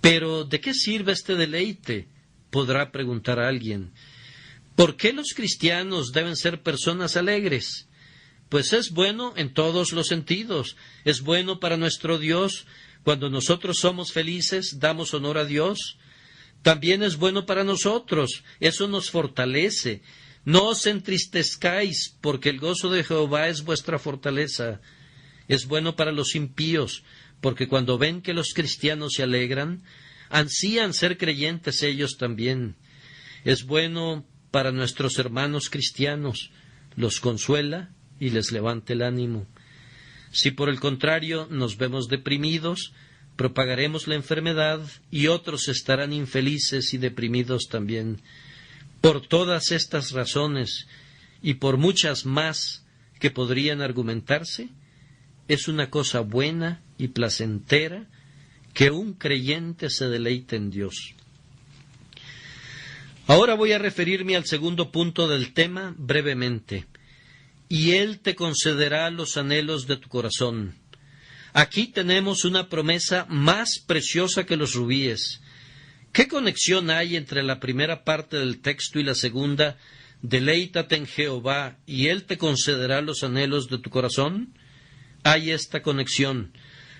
S1: Pero ¿de qué sirve este deleite?, podrá preguntar alguien. ¿Por qué los cristianos deben ser personas alegres? Pues es bueno en todos los sentidos. Es bueno para nuestro Dios. Cuando nosotros somos felices, damos honor a Dios. También es bueno para nosotros. Eso nos fortalece. No os entristezcáis, porque el gozo de Jehová es vuestra fortaleza. Es bueno para los impíos, porque cuando ven que los cristianos se alegran, ansían ser creyentes ellos también. Es bueno para nuestros hermanos cristianos, los consuela y les levanta el ánimo. Si por el contrario nos vemos deprimidos, propagaremos la enfermedad y otros estarán infelices y deprimidos también. Por todas estas razones y por muchas más que podrían argumentarse, es una cosa buena y placentera que un creyente se deleite en Dios. Ahora voy a referirme al segundo punto del tema brevemente. Y Él te concederá los anhelos de tu corazón. Aquí tenemos una promesa más preciosa que los rubíes. ¿Qué conexión hay entre la primera parte del texto y la segunda? Deleítate en Jehová, y Él te concederá los anhelos de tu corazón. Hay esta conexión.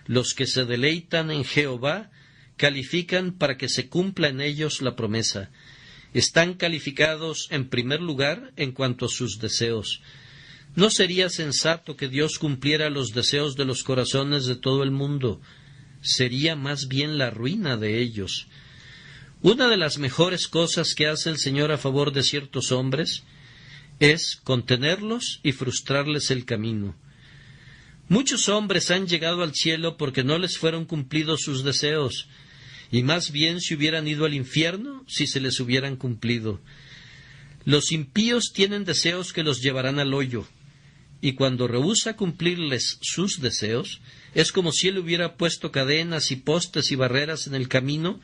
S1: Los que se deleitan en Jehová califican para que se cumpla en ellos la promesa. Están calificados en primer lugar en cuanto a sus deseos. ¿No sería sensato que Dios cumpliera los deseos de los corazones de todo el mundo? Sería más bien la ruina de ellos. Una de las mejores cosas que hace el Señor a favor de ciertos hombres es contenerlos y frustrarles el camino. Muchos hombres han llegado al cielo porque no les fueron cumplidos sus deseos, y más bien se hubieran ido al infierno si se les hubieran cumplido. Los impíos tienen deseos que los llevarán al hoyo, y cuando rehúsa cumplirles sus deseos, es como si Él hubiera puesto cadenas y postes y barreras en el camino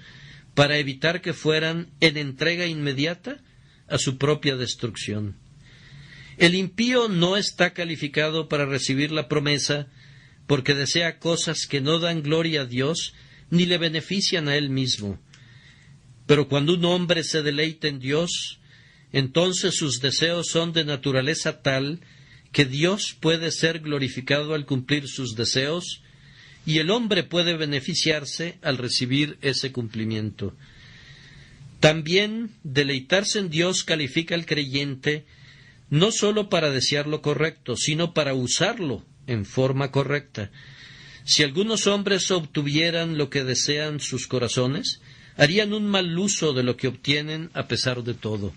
S1: para evitar que fueran en entrega inmediata a su propia destrucción. El impío no está calificado para recibir la promesa porque desea cosas que no dan gloria a Dios ni le benefician a él mismo. Pero cuando un hombre se deleita en Dios, entonces sus deseos son de naturaleza tal que Dios puede ser glorificado al cumplir sus deseos y el hombre puede beneficiarse al recibir ese cumplimiento. También deleitarse en Dios califica al creyente no sólo para desear lo correcto, sino para usarlo en forma correcta. Si algunos hombres obtuvieran lo que desean sus corazones, harían un mal uso de lo que obtienen a pesar de todo.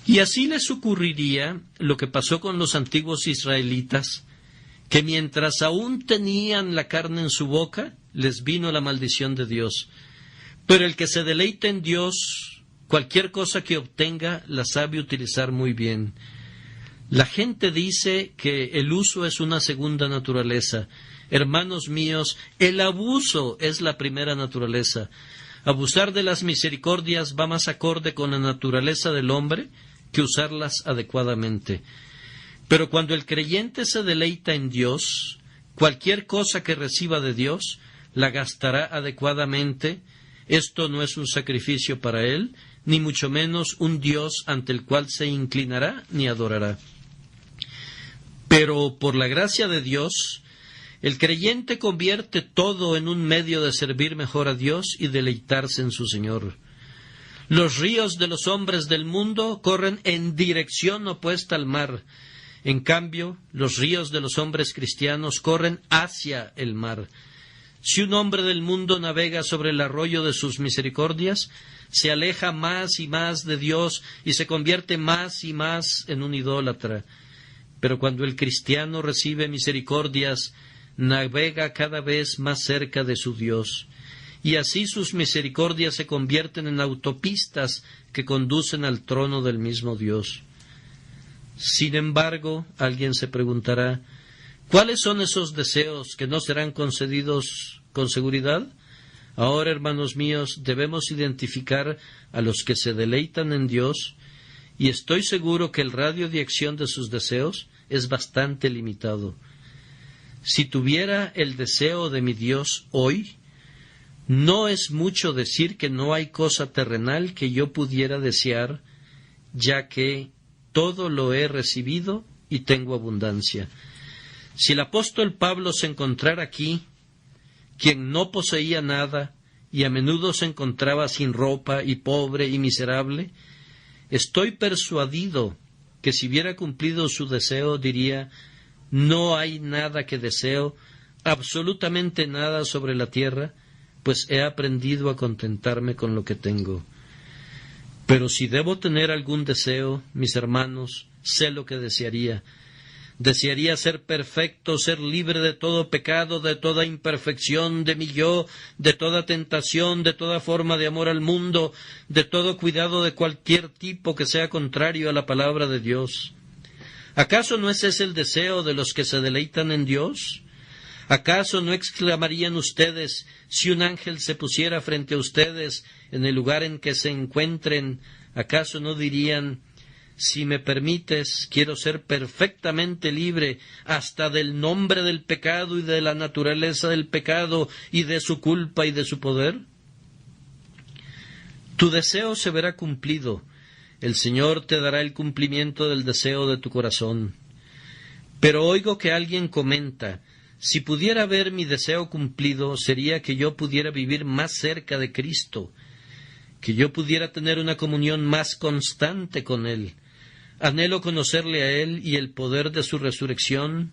S1: Y así les ocurriría lo que pasó con los antiguos israelitas, que mientras aún tenían la carne en su boca, les vino la maldición de Dios. Pero el que se deleita en Dios, cualquier cosa que obtenga, la sabe utilizar muy bien. La gente dice que el uso es una segunda naturaleza. Hermanos míos, el abuso es la primera naturaleza. Abusar de las misericordias va más acorde con la naturaleza del hombre que usarlas adecuadamente. Pero cuando el creyente se deleita en Dios, cualquier cosa que reciba de Dios, la gastará adecuadamente. Esto no es un sacrificio para él, ni mucho menos un Dios ante el cual se inclinará ni adorará. Pero por la gracia de Dios, el creyente convierte todo en un medio de servir mejor a Dios y deleitarse en su Señor. Los ríos de los hombres del mundo corren en dirección opuesta al mar. En cambio, los ríos de los hombres cristianos corren hacia el mar. Si un hombre del mundo navega sobre el arroyo de sus misericordias, se aleja más y más de Dios y se convierte más y más en un idólatra. Pero cuando el cristiano recibe misericordias, navega cada vez más cerca de su Dios. Y así sus misericordias se convierten en autopistas que conducen al trono del mismo Dios. Sin embargo, alguien se preguntará, ¿cuáles son esos deseos que no serán concedidos con seguridad? Ahora, hermanos míos, debemos identificar a los que se deleitan en Dios, y estoy seguro que el radio de acción de sus deseos es bastante limitado. Si tuviera el deseo de mi Dios hoy, no es mucho decir que no hay cosa terrenal que yo pudiera desear, ya que todo lo he recibido y tengo abundancia. Si el apóstol Pablo se encontrara aquí, quien no poseía nada y a menudo se encontraba sin ropa y pobre y miserable, estoy persuadido que si hubiera cumplido su deseo diría: no hay nada que deseo, absolutamente nada sobre la tierra, pues he aprendido a contentarme con lo que tengo. Pero si debo tener algún deseo, mis hermanos, sé lo que desearía. Desearía ser perfecto, ser libre de todo pecado, de toda imperfección, de mi yo, de toda tentación, de toda forma de amor al mundo, de todo cuidado de cualquier tipo que sea contrario a la palabra de Dios. ¿Acaso no es ese el deseo de los que se deleitan en Dios? ¿Acaso no exclamarían ustedes, si un ángel se pusiera frente a ustedes en el lugar en que se encuentren, acaso no dirían: si me permites, quiero ser perfectamente libre hasta del nombre del pecado y de la naturaleza del pecado y de su culpa y de su poder? Tu deseo se verá cumplido. El Señor te dará el cumplimiento del deseo de tu corazón. Pero oigo que alguien comenta: si pudiera ver mi deseo cumplido, sería que yo pudiera vivir más cerca de Cristo, que yo pudiera tener una comunión más constante con Él. Anhelo conocerle a Él y el poder de su resurrección,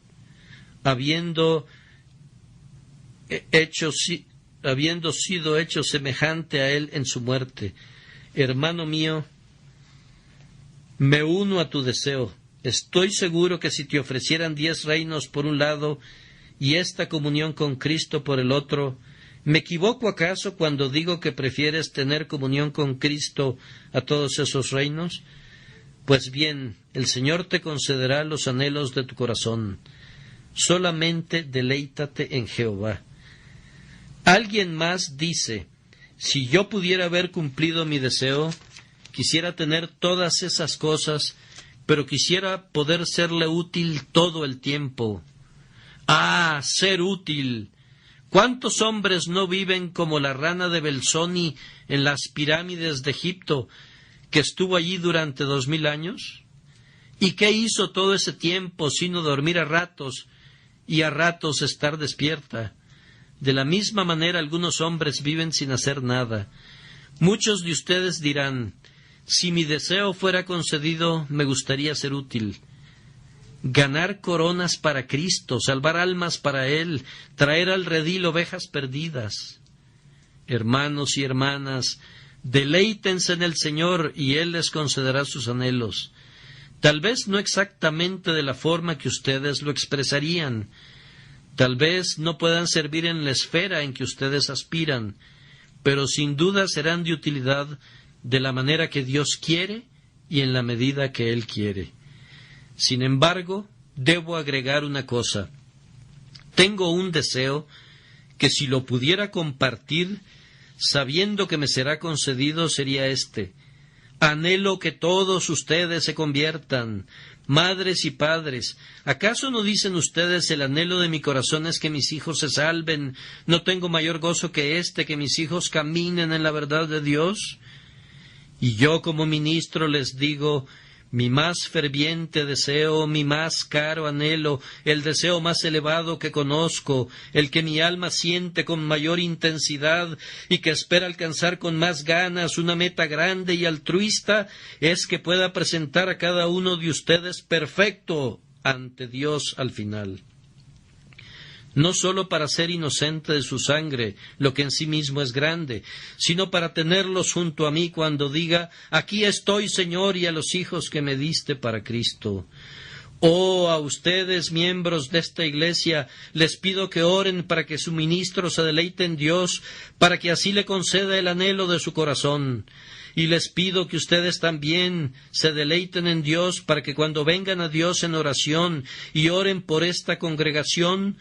S1: habiendo sido hecho semejante a Él en su muerte. Hermano mío, me uno a tu deseo. Estoy seguro que si te ofrecieran 10 reinos por un lado y esta comunión con Cristo por el otro, ¿me equivoco acaso cuando digo que prefieres tener comunión con Cristo a todos esos reinos? Pues bien, el Señor te concederá los anhelos de tu corazón. Solamente deleítate en Jehová. Alguien más dice: si yo pudiera haber cumplido mi deseo, quisiera tener todas esas cosas, pero quisiera poder serle útil todo el tiempo. ¡Ah, ser útil! ¿Cuántos hombres no viven como la rana de Belzoni en las pirámides de Egipto, que estuvo allí durante 2000 años? ¿Y qué hizo todo ese tiempo sino dormir a ratos y a ratos estar despierta? De la misma manera algunos hombres viven sin hacer nada. Muchos de ustedes dirán: si mi deseo fuera concedido, me gustaría ser útil. Ganar coronas para Cristo, salvar almas para Él, traer al redil ovejas perdidas. Hermanos y hermanas, deleítense en el Señor y Él les concederá sus anhelos. Tal vez no exactamente de la forma que ustedes lo expresarían. Tal vez no puedan servir en la esfera en que ustedes aspiran, pero sin duda serán de utilidad de la manera que Dios quiere y en la medida que Él quiere. Sin embargo, debo agregar una cosa. Tengo un deseo que, si lo pudiera compartir, sabiendo que me será concedido, sería este: anhelo que todos ustedes se conviertan, madres y padres. ¿Acaso no dicen ustedes: el anhelo de mi corazón es que mis hijos se salven? ¿No tengo mayor gozo que que mis hijos caminen en la verdad de Dios? Y yo, como ministro, les digo: mi más ferviente deseo, mi más caro anhelo, el deseo más elevado que conozco, el que mi alma siente con mayor intensidad y que espera alcanzar con más ganas, una meta grande y altruista, es que pueda presentar a cada uno de ustedes perfecto ante Dios al final. No sólo para ser inocente de su sangre, lo que en sí mismo es grande, sino para tenerlos junto a mí cuando diga: aquí estoy, Señor, y a los hijos que me diste para Cristo. Oh, a ustedes, miembros de esta iglesia, les pido que oren para que su ministro se deleite en Dios, para que así le conceda el anhelo de su corazón. Y les pido que ustedes también se deleiten en Dios, para que cuando vengan a Dios en oración y oren por esta congregación,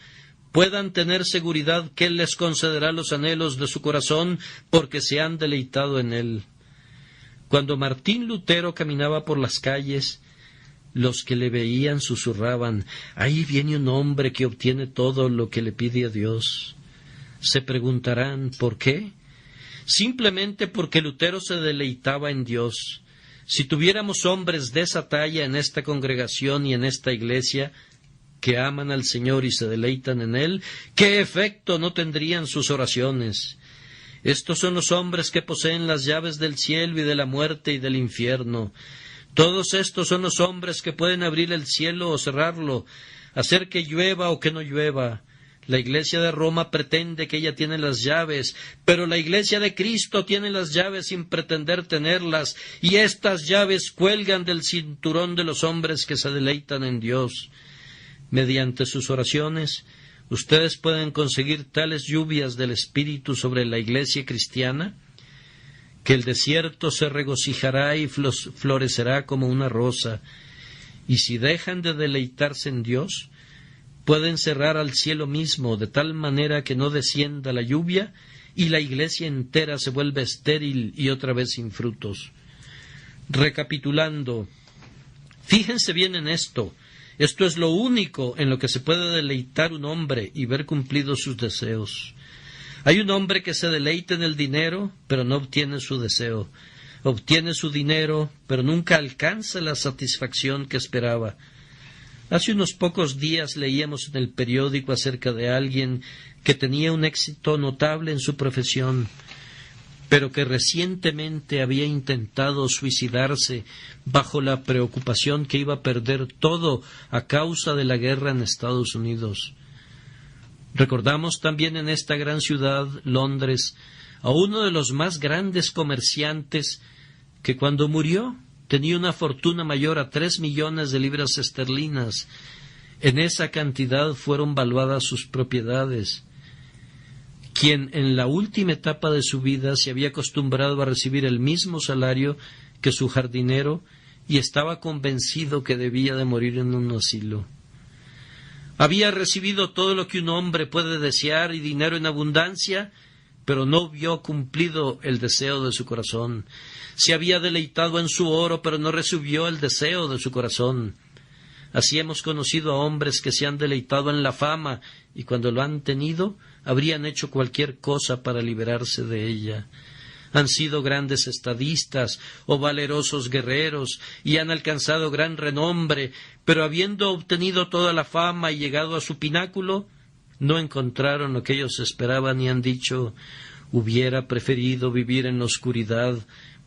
S1: puedan tener seguridad que Él les concederá los anhelos de su corazón porque se han deleitado en Él. Cuando Martín Lutero caminaba por las calles, los que le veían susurraban: «Ahí viene un hombre que obtiene todo lo que le pide a Dios». Se preguntarán, ¿por qué? Simplemente porque Lutero se deleitaba en Dios. Si tuviéramos hombres de esa talla en esta congregación y en esta iglesia, que aman al Señor y se deleitan en Él, ¿qué efecto no tendrían sus oraciones? Estos son los hombres que poseen las llaves del cielo y de la muerte y del infierno. Todos estos son los hombres que pueden abrir el cielo o cerrarlo, hacer que llueva o que no llueva. La Iglesia de Roma pretende que ella tiene las llaves, pero la Iglesia de Cristo tiene las llaves sin pretender tenerlas, y estas llaves cuelgan del cinturón de los hombres que se deleitan en Dios. Mediante sus oraciones, ustedes pueden conseguir tales lluvias del Espíritu sobre la Iglesia cristiana, que el desierto se regocijará y florecerá como una rosa, y si dejan de deleitarse en Dios, pueden cerrar al cielo mismo de tal manera que no descienda la lluvia y la iglesia entera se vuelve estéril y otra vez sin frutos. Recapitulando, fíjense bien en esto. Esto es lo único en lo que se puede deleitar un hombre y ver cumplidos sus deseos. Hay un hombre que se deleita en el dinero, pero no obtiene su deseo. Obtiene su dinero, pero nunca alcanza la satisfacción que esperaba. Hace unos pocos días leíamos en el periódico acerca de alguien que tenía un éxito notable en su profesión, pero que recientemente había intentado suicidarse bajo la preocupación que iba a perder todo a causa de la guerra en Estados Unidos. Recordamos también en esta gran ciudad, Londres, a uno de los más grandes comerciantes que cuando murió tenía una fortuna mayor a 3 millones de libras esterlinas. En esa cantidad fueron valuadas sus propiedades. Quien en la última etapa de su vida se había acostumbrado a recibir el mismo salario que su jardinero y estaba convencido que debía de morir en un asilo. Había recibido todo lo que un hombre puede desear y dinero en abundancia, pero no vio cumplido el deseo de su corazón. Se había deleitado en su oro, pero no recibió el deseo de su corazón. Así hemos conocido a hombres que se han deleitado en la fama, y cuando lo han tenido, habrían hecho cualquier cosa para liberarse de ella. Han sido grandes estadistas o valerosos guerreros, y han alcanzado gran renombre, pero habiendo obtenido toda la fama y llegado a su pináculo, no encontraron lo que ellos esperaban y han dicho: hubiera preferido vivir en la oscuridad,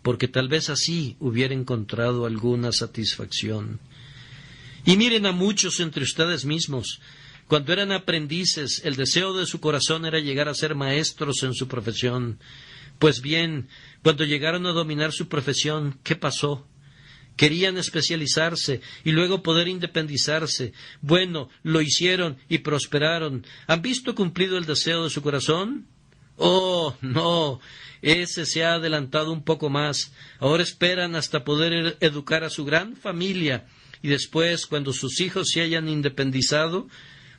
S1: porque tal vez así hubiera encontrado alguna satisfacción. Y miren a muchos entre ustedes mismos. Cuando eran aprendices, el deseo de su corazón era llegar a ser maestros en su profesión. Pues bien, cuando llegaron a dominar su profesión, ¿qué pasó? Querían especializarse y luego poder independizarse. Bueno, lo hicieron y prosperaron. ¿Han visto cumplido el deseo de su corazón? Oh, no, ese se ha adelantado un poco más. Ahora esperan hasta poder educar a su gran familia y después, cuando sus hijos se hayan independizado,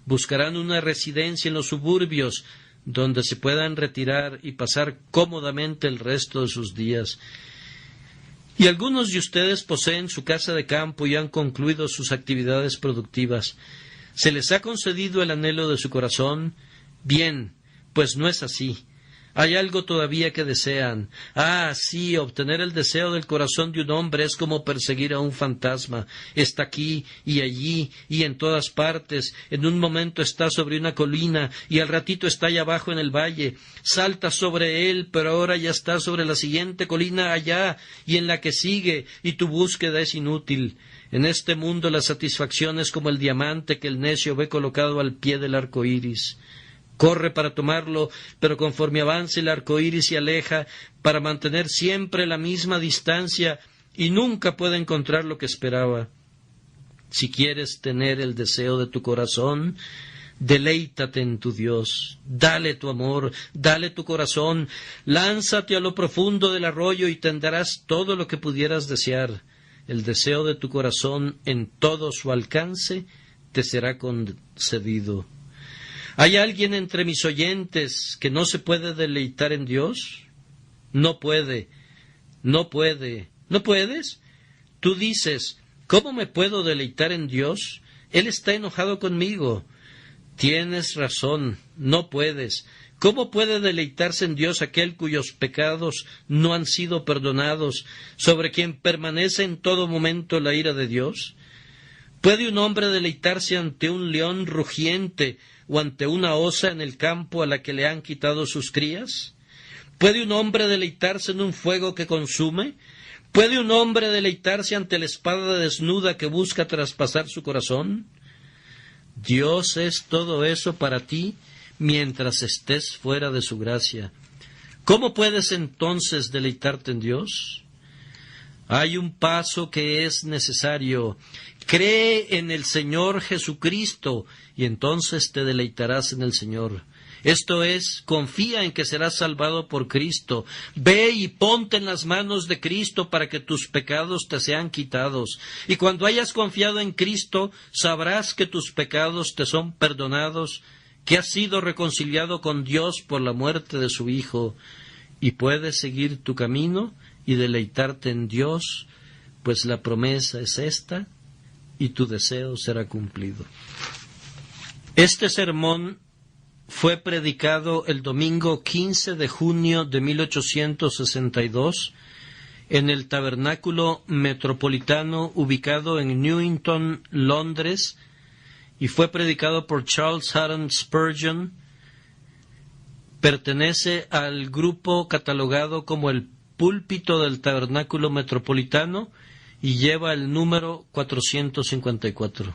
S1: buscarán una residencia en los suburbios donde se puedan retirar y pasar cómodamente el resto de sus días. Y algunos de ustedes poseen su casa de campo y han concluido sus actividades productivas. ¿Se les ha concedido el anhelo de su corazón? Bien, pues no es así. Hay algo todavía que desean. Ah, sí, obtener el deseo del corazón de un hombre es como perseguir a un fantasma. Está aquí y allí y en todas partes. En un momento está sobre una colina y al ratito está allá abajo en el valle. Salta sobre él, pero ahora ya está sobre la siguiente colina allá y en la que sigue, y tu búsqueda es inútil. En este mundo la satisfacción es como el diamante que el necio ve colocado al pie del arco iris. Corre para tomarlo, pero conforme avanza el arco iris se aleja para mantener siempre la misma distancia y nunca puede encontrar lo que esperaba. Si quieres tener el deseo de tu corazón, deleítate en tu Dios, dale tu amor, dale tu corazón, lánzate a lo profundo del arroyo y tendrás todo lo que pudieras desear. El deseo de tu corazón en todo su alcance te será concedido. ¿Hay alguien entre mis oyentes que no se puede deleitar en Dios? No puede, no puede. ¿No puedes? Tú dices, ¿cómo me puedo deleitar en Dios? Él está enojado conmigo. Tienes razón, no puedes. ¿Cómo puede deleitarse en Dios aquel cuyos pecados no han sido perdonados, sobre quien permanece en todo momento la ira de Dios? ¿Puede un hombre deleitarse ante un león rugiente o ante una osa en el campo a la que le han quitado sus crías? ¿Puede un hombre deleitarse en un fuego que consume? ¿Puede un hombre deleitarse ante la espada desnuda que busca traspasar su corazón? Dios es todo eso para ti mientras estés fuera de su gracia. ¿Cómo puedes entonces deleitarte en Dios? Hay un paso que es necesario. Cree en el Señor Jesucristo y entonces te deleitarás en el Señor. Esto es, confía en que serás salvado por Cristo. Ve y ponte en las manos de Cristo para que tus pecados te sean quitados. Y cuando hayas confiado en Cristo, sabrás que tus pecados te son perdonados, que has sido reconciliado con Dios por la muerte de su Hijo, y puedes seguir tu camino y deleitarte en Dios, pues la promesa es esta, y tu deseo será cumplido. Este sermón fue predicado el domingo 15 de junio de 1862 en el Tabernáculo Metropolitano ubicado en Newington, Londres, y fue predicado por Charles Haddon Spurgeon. Pertenece al grupo catalogado como el Púlpito del Tabernáculo Metropolitano y lleva el número 454.